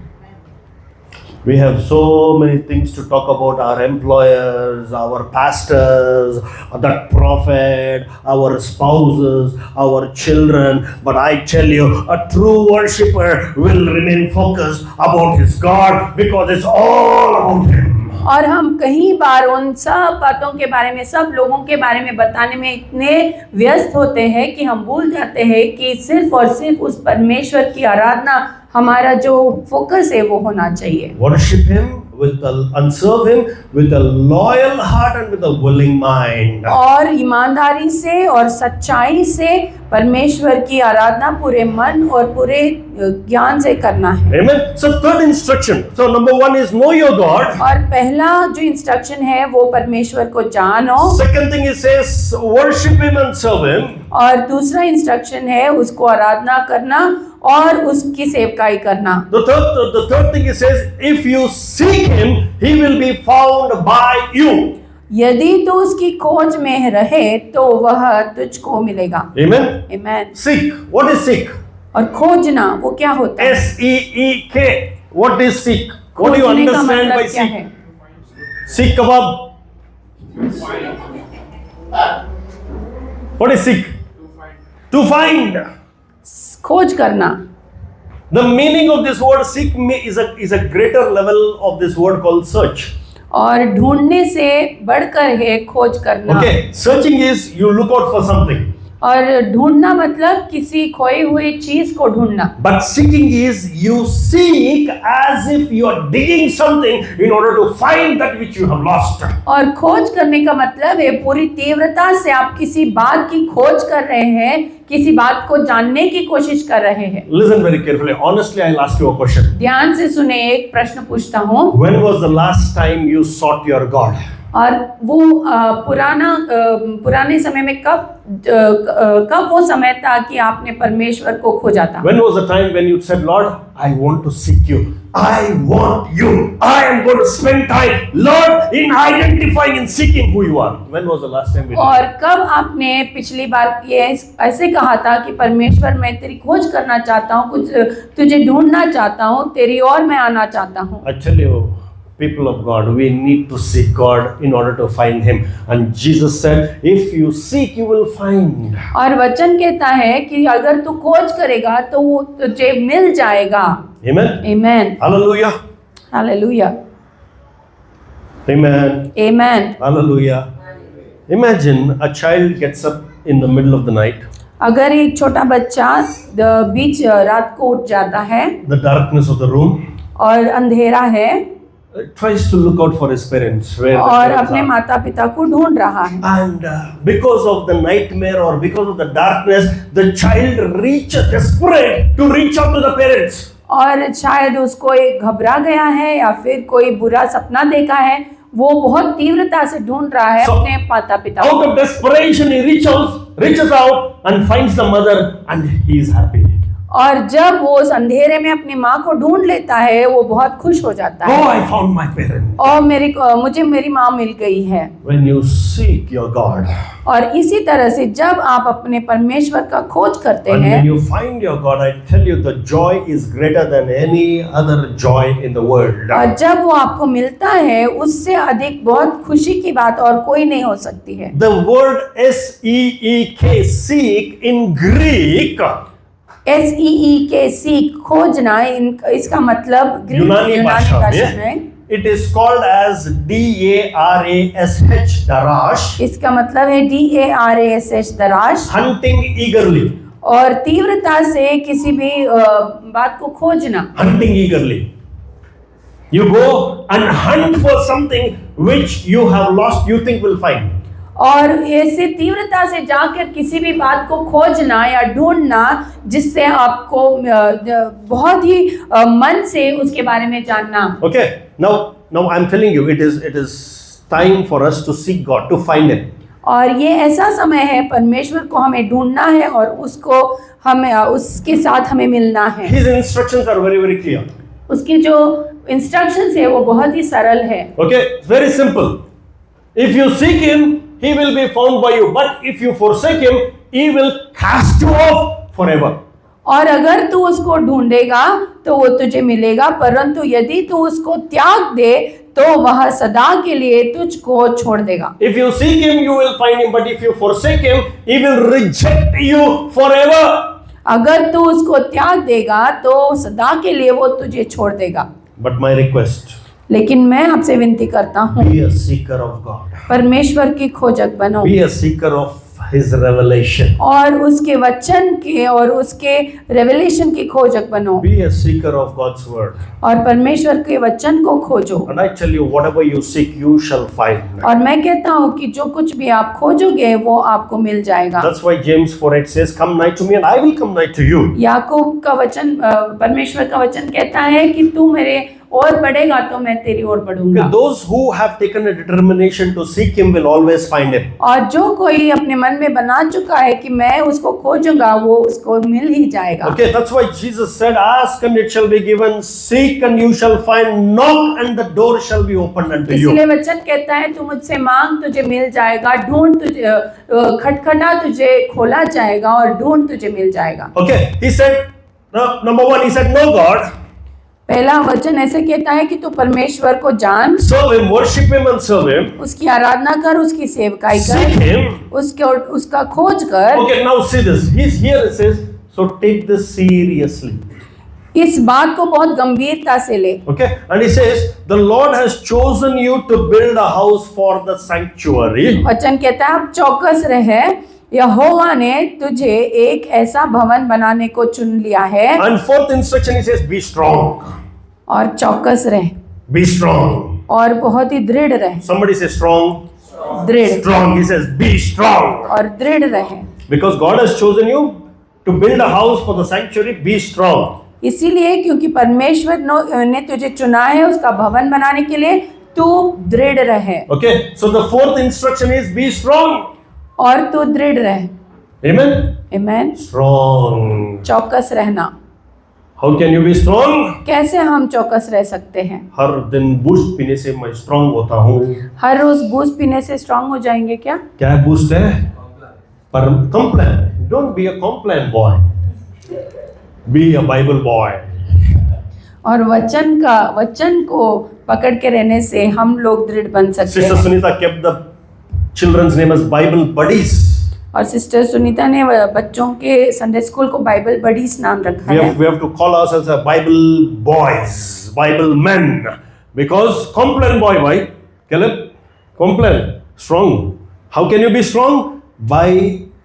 We have so many things to talk about: our employers, our pastors, that prophet, our spouses, our children. But I tell you, a true worshipper will remain focused about his God because it's all about Him. और हम कई बार उन सब बातों के बारे में, सब लोगों के बारे में बताने में इतने व्यस्त होते हैं कि हम भूल जाते हैं कि सिर्फ और सिर्फ उस परमेश्वर की आराधना हमारा जो फोकस है वो होना चाहिए। Worship Him and serve Him with a loyal heart and with a willing mind. और ईमानदारी से और सच्चाई से परमेश्वर की आराधना पूरे मन और पूरे ज्ञान से करना है। Amen. So third instruction. So number 1 is know your God. और पहला जो इंस्ट्रक्शन है वो परमेश्वर को जानो, Second thing it says worship Him and serve Him. और दूसरा इंस्ट्रक्शन है उसको आराधना करना और उसकी सेवकाई करना। The third thing it says if you seek Him, He will be found by you. यदि तू उसकी खोज में रहे तो वह तुझको मिलेगा। Amen. आमीन। Seek. What is seek? और खोजना वो क्या होता है? SEEK. What is seek? What do you खोजने का understand by मतलब क्या है? seek? Seek kebab. What is seek? To find. खोज करना। The meaning of this word seek is a greater level of this word called search. और ढूंढने से बढ़कर है खोज करना। Okay, searching is you look out for something. और ढूंढना मतलब किसी खोई हुई चीज को ढूंढना। But seeking is you seek as if you are digging something in order to find that which you have lost. और खोज करने का मतलब है पूरी तीव्रता से आप किसी बात की खोज कर रहे हैं, किसी बात को जानने की कोशिश कर रहे हैं। Listen very carefully. Honestly, I'll ask you a question. ध्यान से सुने, एक प्रश्न पूछता हूँ। When was the last time you sought your God? और वो पुराने समय में कब वो समय था कि आपने परमेश्वर को खोजा था? When was the time when you said, Lord, I want to seek you. I want you. I am going to spend time, Lord, in identifying and seeking who you are. When was the last time we did और that? कब आपने पिछली बार ये ऐसे कहा था कि परमेश्वर मैं तेरी खोज करना चाहता हूँ, कुछ तुझे ढूंढना चाहता हूँ, तेरी ओर मैं आना चाहता हूँ। I tell you, people of God, we need to seek God in order to find Him. And Jesus said, if you seek, you will find. और वचन कहता है कि अगर तू खोज करेगा तो वो तुझे मिल जाएगा। Amen. आमीन। Hallelujah. हालेलुया। Amen. आमीन। Hallelujah. Imagine a child gets up in the middle of the night, अगर एक छोटा बच्चा बीच रात को उठ जाता है the darkness of the room, और अंधेरा है tries to look out for his parents. Where the और parents अपने are. माता पिता को ढूंढ रहा है, And because of the nightmare or because of the darkness, the child desperate to reach out to the parents. और शायद उसको एक घबरा गया है या फिर कोई बुरा सपना देखा है, वो बहुत तीव्रता से ढूंढ रहा है So, अपने माता पिता Out को। of desperation, he reaches out and finds the mother, and he is happy. और जब वो उस अंधेरे में अपनी माँ को ढूंढ लेता है वो बहुत खुश हो जाता Oh, है, I found my parent. और मुझे मेरी माँ मिल गई है। When you seek your God, और इसी तरह से जब आप अपने परमेश्वर का खोज करते and हैं when you find your God, I tell you, the joy is greater than any other joy in the world. और जब वो आपको मिलता है उससे अधिक बहुत खुशी की बात और कोई नहीं हो सकती है। The word S-E-E-K, seek in Greek, SEEK, सीख, खोजना, इसका मतलब ग्रीक यूनानी भाषा में में it is called as DARASH, darash, इसका मतलब है DARASH, दराश, hunting eagerly, और तीव्रता से किसी भी बात को खोजना। hunting eagerly. You go and hunt for something which you have lost, you think will find. और ऐसे तीव्रता से जाकर किसी भी बात को खोजना या ढूंढना जिससे आपको बहुत ही मन से उसके बारे में जानना। Okay, now I'm telling you, it is time for us to seek God, to find Him. और ये ऐसा समय है परमेश्वर को हमें ढूंढना है और उसको हमें उसके साथ हमें मिलना है। His instructions are very, very clear. उसके जो इंस्ट्रक्शंस है वो बहुत ही सरल है। Okay, it's very simple. If you seek Him, He will be found by you. But if you forsake Him, He will cast you off forever. और अगर तू उसको ढूंढेगा तो वो तुझे मिलेगा, परंतु यदि तू उसको त्याग दे तो वह सदा के लिए तुझको छोड़ देगा। If you seek Him, you will find Him. But if you forsake Him, He will reject you forever. अगर तू उसको त्याग देगा तो सदा के लिए वो तुझे छोड़ देगा। But my request, लेकिन मैं आपसे विनती करता हूँ, be a seeker of God. परमेश्वर की खोजक बनो Be a seeker of His revelation. और उसके वचन के और उसके रेवलेशन की खोजक बनो Be a seeker of God's word. और परमेश्वर के वचन को खोजो। And I tell you, whatever you seek, you shall find. और मैं कहता हूँ कि जो कुछ भी आप खोजोगे वो आपको मिल जाएगा। That's why James 4:8 says, "Come nigh to me, and I will come nigh to you." याकूब का वचन, परमेश्वर का वचन कहता है कि तू मेरे और बढ़ेगा तो मैं तेरी ओर बढ़ूंगा। Those who have taken a determination to seek Him will always find Him. और जो कोई अपने मन में बना चुका है कि मैं उसको खोजूंगा वो उसको मिल ही जाएगा। Okay, that's why Jesus said, "Ask and it shall be given, seek and you shall find, knock and the door shall be opened unto you." इसलिए वचन कहता है तू मुझसे मांग तुझे मिल जाएगा, ढूंढ तुझे खटखटा तुझे खोला जाएगा और ढूंढ तुझे मिल जाएगा। Okay, he said, number one, he said, "Know God." पहला वचन ऐसे कहता है कि तू परमेश्वर को जान, Serve Him, worship Him and serve Him. उसकी आराधना कर, उसकी सेवकाई Seek कर, Him. उसका खोज कर। Okay, now see this. He's here, it says, so take this seriously. इस बात को बहुत गंभीरता से ले। Okay, and he says, the Lord has chosen you to build a house for the sanctuary. वचन कहता है अब चौकस रहे, यहोवा ने तुझे एक ऐसा भवन बनाने को चुन लिया है। And fourth instruction, he says, be strong. और चौकस रहे, Be strong. और बहुत ही दृढ़ रहे। Somebody say strong. दृढ़, Strong. He says, be strong. और दृढ़ रहे। Because God has chosen you to build a house for the sanctuary, be strong. इसीलिए क्योंकि परमेश्वर ने तुझे चुना है उसका भवन बनाने के लिए, तू दृढ़ रहे। Okay, so the fourth instruction is be strong. और तू दृढ़ रहे। Amen. आमीन। Strong. चौकस रहना। How can you be strong? कैसे हम चौकस रह सकते हैं? हर दिन बूस्ट पीने से मैं स्ट्रांग होता हूँ। हर रोज बूस्ट पीने से स्ट्रांग हो जाएंगे क्या? क्या बूस्ट है? पर complain. Don't be a complain boy. Be a Bible boy. और वचन को पकड़ के रहने से हम लोग दृढ़ बन सकते Sister हैं। Sunita kept the children's name as Bible buddies. और सिस्टर सुनीता ने बच्चों के संडे स्कूल को बाइबल बडीज नाम रखा है। We have to call ourselves a Bible boys, Bible men, because complain boy, why? Caleb, complain, strong. How can you be strong? By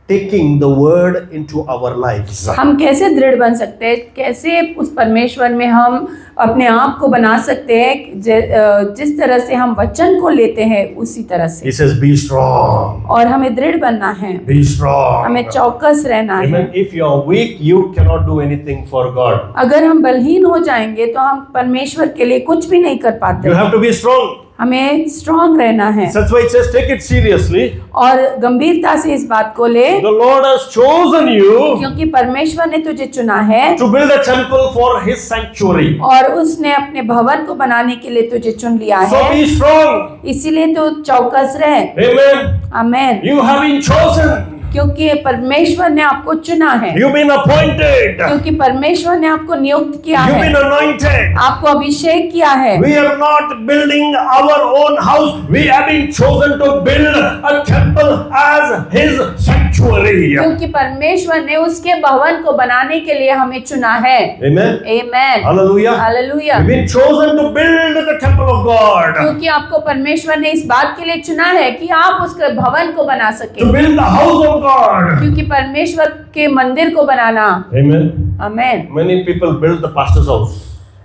taking the word into our lives. हम कैसे दृढ़ बन सकते हैं? कैसे उस परमेश्वर में हम अपने आप को बना सकते हैं? जिस तरह से हम वचन को लेते हैं उसी तरह से। He says, be strong. और हमें दृढ़ बनना है, Be strong. हमें चौकस रहना है। Amen. If you are weak, you cannot do anything for God. अगर हम बलहीन हो जाएंगे तो हम परमेश्वर के लिए कुछ भी नहीं कर पाते। You have to be strong. हमें स्ट्रांग रहना है That's why it says, take it seriously. और गंभीरता से इस बात को ले, The Lord has chosen you क्योंकि परमेश्वर ने तुझे चुना है to build a temple for His sanctuary. और उसने अपने भवन को बनाने के लिए तुझे चुन लिया So है। be strong. इसीलिए तो चौकस रहे। Amen. Amen. You have been chosen. क्योंकि परमेश्वर ने आपको चुना है, You've been appointed. क्योंकि परमेश्वर ने आपको नियुक्त किया You've है, been anointed. आपको अभिषेक किया है। We are not building our own house. We have been chosen to build a temple as His sanctuary. क्योंकि परमेश्वर ने उसके भवन को बनाने के लिए हमें चुना है। Amen. Amen, Hallelujah. Hallelujah. We've been chosen to build the temple of God. क्योंकि आपको परमेश्वर ने इस बात के लिए चुना है कि आप उसके भवन को बना To सके, build the house of God. क्योंकि परमेश्वर के मंदिर को बनाना। Amen. Amen. Many people build the pastor's house.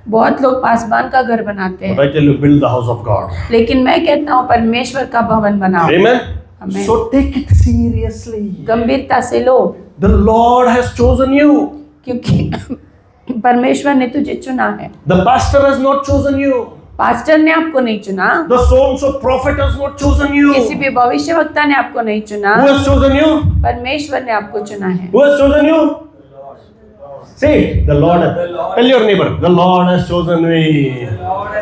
बहुत लोग पासबान का घर बनाते But हैं, I tell you, build the house of God. लेकिन मैं कहता हूँ परमेश्वर का भवन बनाओ। Amen. Amen. So take it seriously. गंभीरता से लो, The Lord has chosen you. क्योंकि परमेश्वर ने तुझे चुना है। The pastor has not chosen you. Pastor ने आपको नहीं चुना, The so-and-so prophet has not chosen you. किसी भी भविष्यवक्ता ने आपको नहीं चुना, Who has chosen you? परमेश्वर ने आपको चुना है। Who has chosen you? Say it. The Lord. Tell your neighbor. The Lord has chosen me.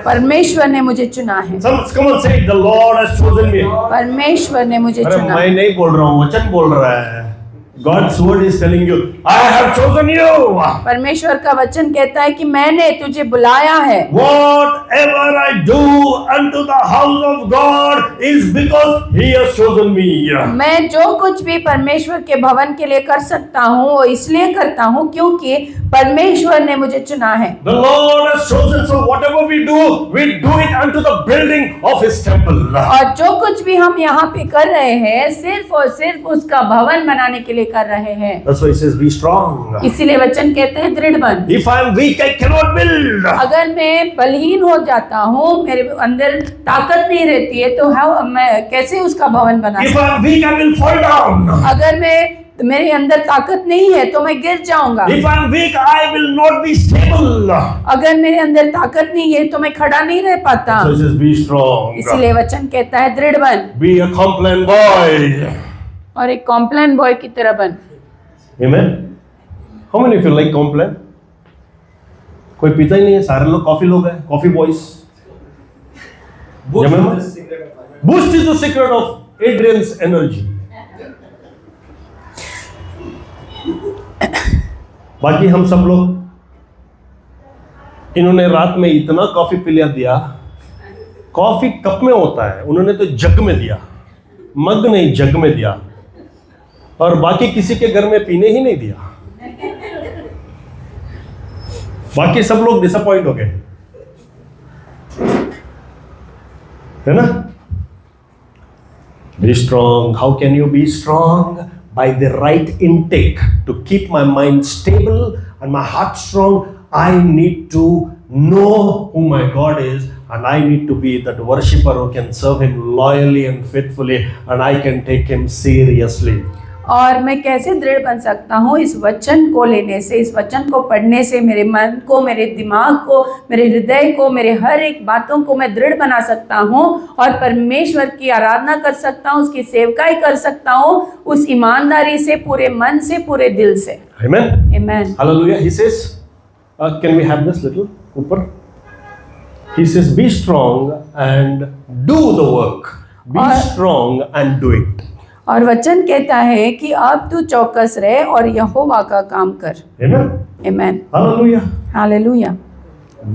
परमेश्वर ने मुझे चुना है, Come on, say it. The Lord has chosen me. परमेश्वर ने मुझे अरे चुना मैं है। नहीं बोल रहा हूँ, वचन बोल रहा है। God's word is telling you, I have chosen you. परमेश्वर का वचन कहता है कि मैंने तुझे बुलाया है। Whatever I do unto the house of God is because He has chosen me. मैं जो कुछ भी परमेश्वर के भवन के लिए कर सकता हूँ वो इसलिए करता हूँ क्योंकि परमेश्वर ने मुझे चुना है। The Lord has chosen, so whatever we do it unto the building of His temple. और जो कुछ भी हम यहाँ पे कर रहे हैं सिर्फ और सिर्फ उसका भवन बनाने के लिए कर रहे हैं। That's why He says, be strong. इसीलिए वचन कहते हैं दृढ़ बन। If I am weak, I cannot build. अगर मैं बलहीन हो जाता हूँ, मेरे अंदर ताकत नहीं रहती है, तो मैं कैसे उसका भवन बना If सकता I am weak, I will fall down. हूँ? अगर मेरे अंदर ताकत नहीं है तो मैं गिर जाऊंगा। If I am weak, I will not be stable. अगर मेरे अंदर ताकत नहीं है तो मैं खड़ा नहीं रह पाता। So He says, be strong. इसीलिए वचन कहता है दृढ़ बन Be a complaint boy. और एक कॉम्प्लेन बॉय की तरह बन। Amen. How many of you like complaint? कोई पीता ही नहीं है, सारे लोग कॉफी लोग हैं, coffee boys. Boost is the secret of my life. Boost is the secret of Adrian's energy. बाकी हम सब लोग, इन्होंने रात में इतना कॉफी पिला दिया, कॉफी कप में होता है, उन्होंने तो जग में दिया, मग नहीं जग में दिया, और बाकी किसी के घर में पीने ही नहीं दिया। बाकी सब लोग डिसअपॉइंट हो गए, है ना? Be strong. How can you be strong? By the right intake. To keep my mind stable and my heart strong, I need to know who my God is, and I need to be that worshipper who can serve Him loyally and faithfully, and I can take Him seriously. और मैं कैसे दृढ़ बन सकता हूँ? इस वचन को लेने से, इस वचन को पढ़ने से मेरे मन को, मेरे दिमाग को, मेरे हृदय को, मेरे हर एक बातों को मैं दृढ़ बना सकता हूँ और परमेश्वर की आराधना कर सकता हूँ, उसकी सेवकाई कर सकता हूँ उस ईमानदारी से, पूरे मन से, पूरे दिल से। Amen. Amen. Hallelujah. He says, can we have this little Cooper? He says, be strong and do the work. Be strong and do it. और वचन कहता है कि अब तू चौकस रहे और यहोवा का काम कर। Amen. Amen. Hallelujah. Hallelujah.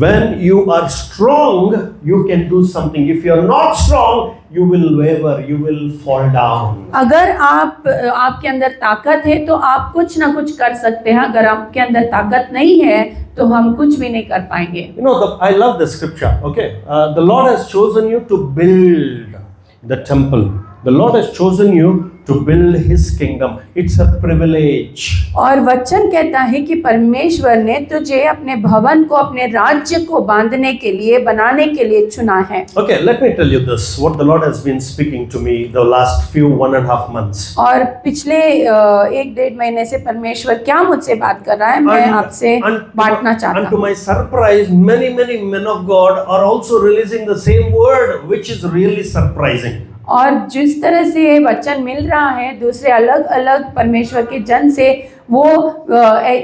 When you are strong, you can do something. If you are not strong, you will waver, you will fall down. अगर आपके अंदर ताकत है तो आप कुछ ना कुछ कर सकते हैं, अगर आपके अंदर ताकत नहीं है तो हम कुछ भी नहीं कर पाएंगे। You know, I love the scripture. Okay, the Lord has chosen you to build the temple. The Lord has chosen you to build His kingdom. It's a privilege. और वचन कहता है कि परमेश्वर ने तुझे अपने भवन को, अपने राज्य को बांधने के लिए, बनाने के लिए चुना है। Okay, let me tell you this. What the Lord has been speaking to me the last few 1.5 months. और पिछले 1-1.5 महीने से परमेश्वर क्या मुझसे बात कर रहा है, मैं आपसे बांटना चाहता And to हूँ। my surprise, many men of God are also releasing the same word, which is really surprising. और जिस तरह से ये वचन मिल रहा है दूसरे अलग अलग परमेश्वर के जन से, वो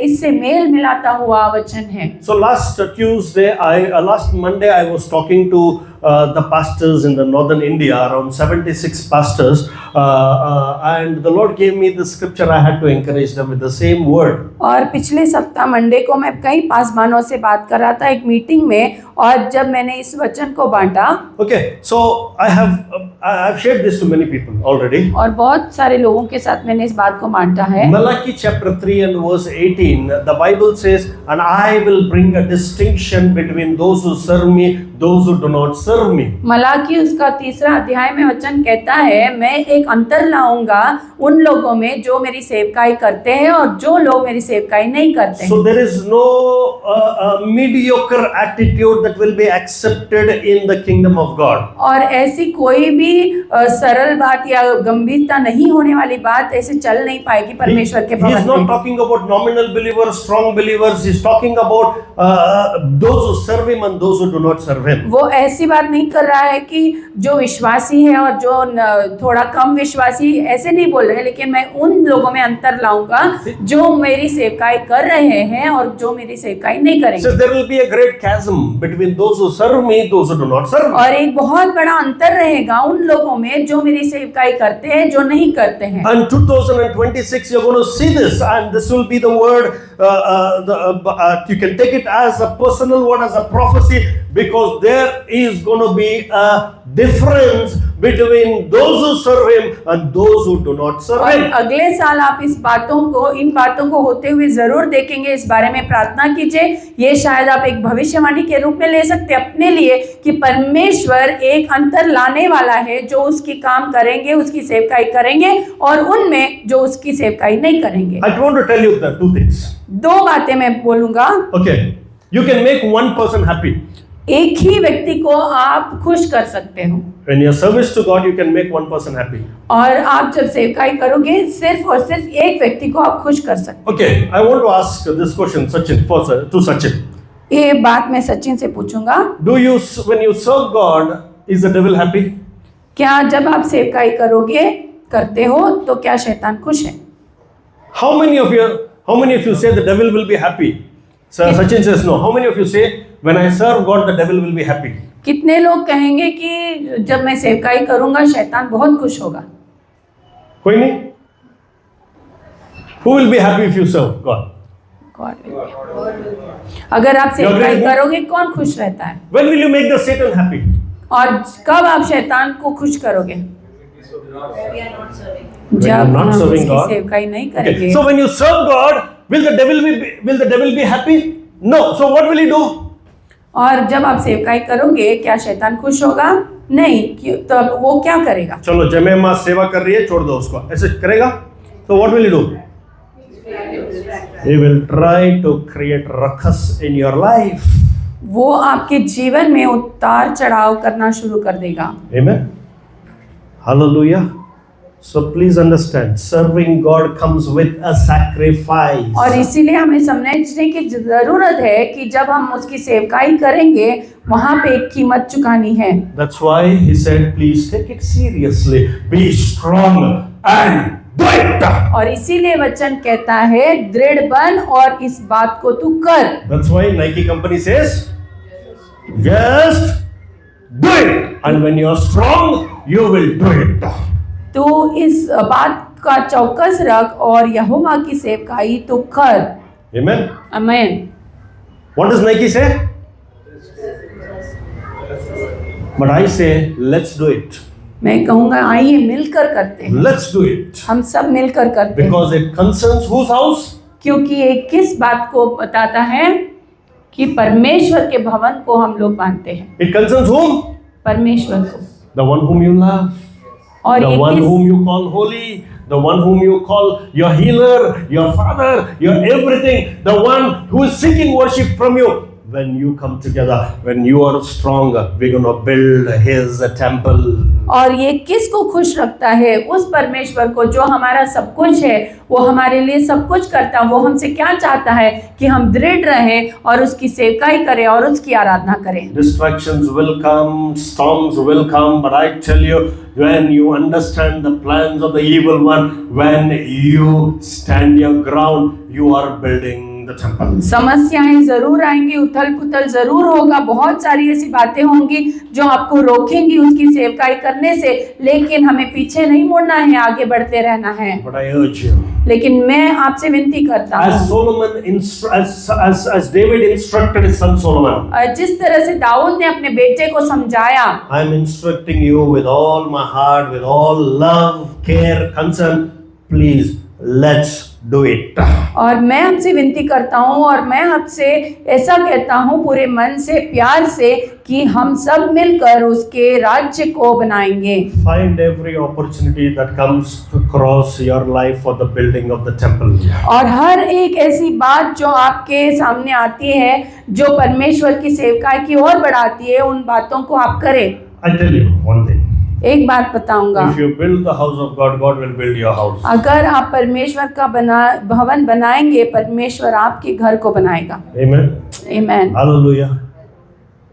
इससे मेल मिलाता हुआ वचन है। So last Monday, I was talking to the pastors in the northern India, around 76 pastors, and the Lord gave me the scripture. I had to encourage them with the same word. और पिछले सप्ताह Monday को मैं कई पासवानों से बात कर रहा था एक मीटिंग में, और जब मैंने इस वचन को बांटा, Okay, so I've shared this to many people already. और बहुत सारे लोगों के साथ मैंने इस बात को बांटा है। Malachi chapter 3 and verse 18, the Bible says, and I will bring a distinction between those who serve me, those who do not serve me. Malachi उसका 3रा अध्याय में वचन कहता है, मैं एक अंतर लाऊंगा उन लोगों में जो मेरी सेवकाई करते हैं और जो लोग मेरी सेवकाई नहीं करते हैं। So there is no mediocre attitude that will be accepted in the kingdom of God. और ऐसी कोई भी सरल बात या गंभीरता नहीं होने वाली बात ऐसे चल नहीं पाएगी परमेश्वर के He is भवन not में। talking about nominal believers, strong believers. He is talking about those who serve him and those who do not serve him. वो ऐसी बात नहीं कर रहा है कि जो विश्वासी है और जो थोड़ा कम विश्वासी, ऐसे नहीं बोल रहे, लेकिन मैं उन लोगों में अंतर लाऊंगा जो मेरी सेवकाई कर रहे हैं और जो मेरी सेवकाई नहीं करेंगे। So there will be a great chasm between those who serve me, those who do not serve me. और एक बहुत बड़ा अंतर रहेगा उन लोगों में जो मेरी सेवकाई करते हैं, जो नहीं करते हैं। And 2026, you're going to see this, and this will be the word. You can take it as a personal word, as a prophecy, because there is going to be a difference between those who serve him and those who do not serve और him. अगले साल आप इन बातों को होते हुए जरूर देखेंगे। इस बारे में प्रार्थना कीजिए। ये शायद आप एक भविष्यवाणी के रूप में ले सकते हैं अपने लिए कि परमेश्वर एक अंतर लाने वाला है, जो उसकी काम करेंगे, उसकी सेवकाई करेंगे, और उनमें जो उसकी सेवकाई नहीं करेंगे। I want to tell you the two things. 2 बातें मैं बोलूंगा। Okay, you can make one person happy. एक ही व्यक्ति को आप खुश कर सकते हो, When your service to God, you can make one person happy. और आप जब सेवकाई करोगे सिर्फ और सिर्फ एक व्यक्ति को आप खुश कर सकते Okay, I want to ask this question, Sachin, to Sachin. हो। ये बात मैं सचिन से पूछूंगा। When you serve God, is the devil happy? क्या जब आप सेवकाई करते हो तो क्या शैतान खुश है? How many of you say the devil will be happy? So Sachin says no. How many of you say when I serve God, the devil will be happy? कितने लोग कहेंगे कि जब मैं सेवकाई करूंगा शैतान बहुत खुश होगा? कोई नहीं? Who will be happy if you serve God? अगर आप सेवकाई करोगे कौन खुश रहता है? When will you make the Satan happy? और कब आप शैतान को खुश करोगे? We are not serving. When जब you're not हम serving उसकी God. सेवकाई नहीं Okay. करेंगे। So when you serve God, will the devil be happy? No. So what will he do? और जब आप सेवकाई करोगे क्या शैतान खुश होगा? नहीं। क्यों? तो वो क्या करेगा? चलो जमे माँ सेवा कर रही है, छोड़ दो उसको, ऐसे करेगा? So what will he do? He will try to create ruckus in your life. वो आपके जीवन में उतार चढ़ाव करना शुरू कर देगा। Amen. Hallelujah. So please understand, serving God comes with a sacrifice. और इसीलिए हमें समझने की जरूरत है कि जब हम उसकी सेवकाई करेंगे वहां पे एक कीमत चुकानी है। That's why he said, please take it seriously, be strong and do it. और इसीलिए वचन कहता है दृढ़ बन और इस बात को तू कर। That's why Nike company says, just do it. And when you're strong, you will do it. तू इस बात का चौकस रख और यहोवा की सेवकाई तू कर। Amen. आमीन। What does Nike say? But I say, let's do it. मैं कहूँगा आइए मिलकर करते हैं। Let's do it. हम सब मिलकर करते हैं। Because it concerns whose house? क्योंकि ये किस बात को बताता है कि परमेश्वर के भवन को हम लोग मानते हैं। It concerns whom? परमेश्वर को। The one whom you love. और The ये one किस whom you call holy, the one whom you call your healer, your father, your everything, the one who is seeking worship from you. When you come together, when you are strong, we're going to build his temple. और ये किसको खुश रखता है? उस परमेश्वर को जो हमारा सब कुछ है, वो हमारे लिए सब कुछ करता है। वो हमसे क्या चाहता है कि हम दृढ़ रहें और उसकी सेवकाई करें और उसकी आराधना करें। Distractions will come, storms will come, but I tell you, when you understand the plans of the evil one, when you stand your ground, you are building the temple. समस्याएं जरूर आएंगी, उथल पुथल जरूर होगा, बहुत सारी ऐसी बातें होंगी जो आपको रोकेंगी उसकी सेवकाई करने से, लेकिन हमें पीछे नहीं मुड़ना है, आगे बढ़ते रहना है। But I urge you, लेकिन मैं आपसे विनती करता as हूँ, Solomon as David instructed his son Solomon, जिस तरह से दाऊद ने अपने बेटे को समझाया, I am instructing you with all my heart, with all love, care, concern. Please, let's do it. और मैं आपसे विनती करता हूँ और मैं आपसे ऐसा कहता हूँ पूरे मन से, प्यार से, कि हम सब मिलकर उसके राज्य को बनाएंगे। Find every opportunity that comes across your life for the building of the temple. और हर एक ऐसी बात जो आपके सामने आती है, जो परमेश्वर की सेवकाई की ओर बढ़ाती है, उन बातों को आप करें। I tell you one thing. एक बात बताऊंगा, If you build the house of God, God will build your house. अगर आप परमेश्वर का भवन बनाएंगे, परमेश्वर आपके घर को बनाएगा। Amen. आमीन। Hallelujah.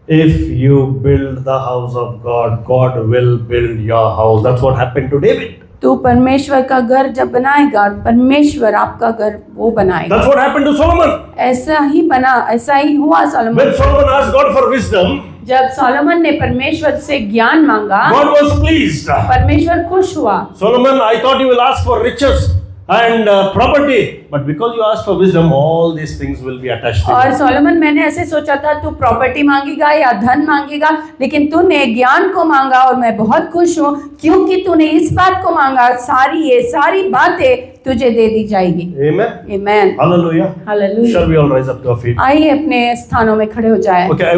If you build the house of God, God will build your house. That's what happened to David. तो परमेश्वर का घर जब बनाएगा, परमेश्वर आपका घर वो बनाएगा। That's what happened to Solomon. ऐसा ही बना, ऐसा ही हुआ Solomon. When Solomon asked God for wisdom, जब सोलोमन ने परमेश्वर से ज्ञान मांगा, God was pleased. परमेश्वर खुश हुआ। Solomon, I thought you will ask for riches and property, but because you asked for wisdom, all these things will be attached to और you. सोलोमन, मैंने ऐसे सोचा था तू प्रॉपर्टी मांगेगा या धन मांगेगा, लेकिन तूने ज्ञान को मांगा और मैं बहुत खुश हूँ क्योंकि तूने इस बात को मांगा। ये सारी बातें तुझे दे दी जाएगी। Amen. आमीन। Hallelujah. Hallelujah. Shall we all rise up to our feet? आइए अपने स्थानों में खड़े हो जाए। Okay.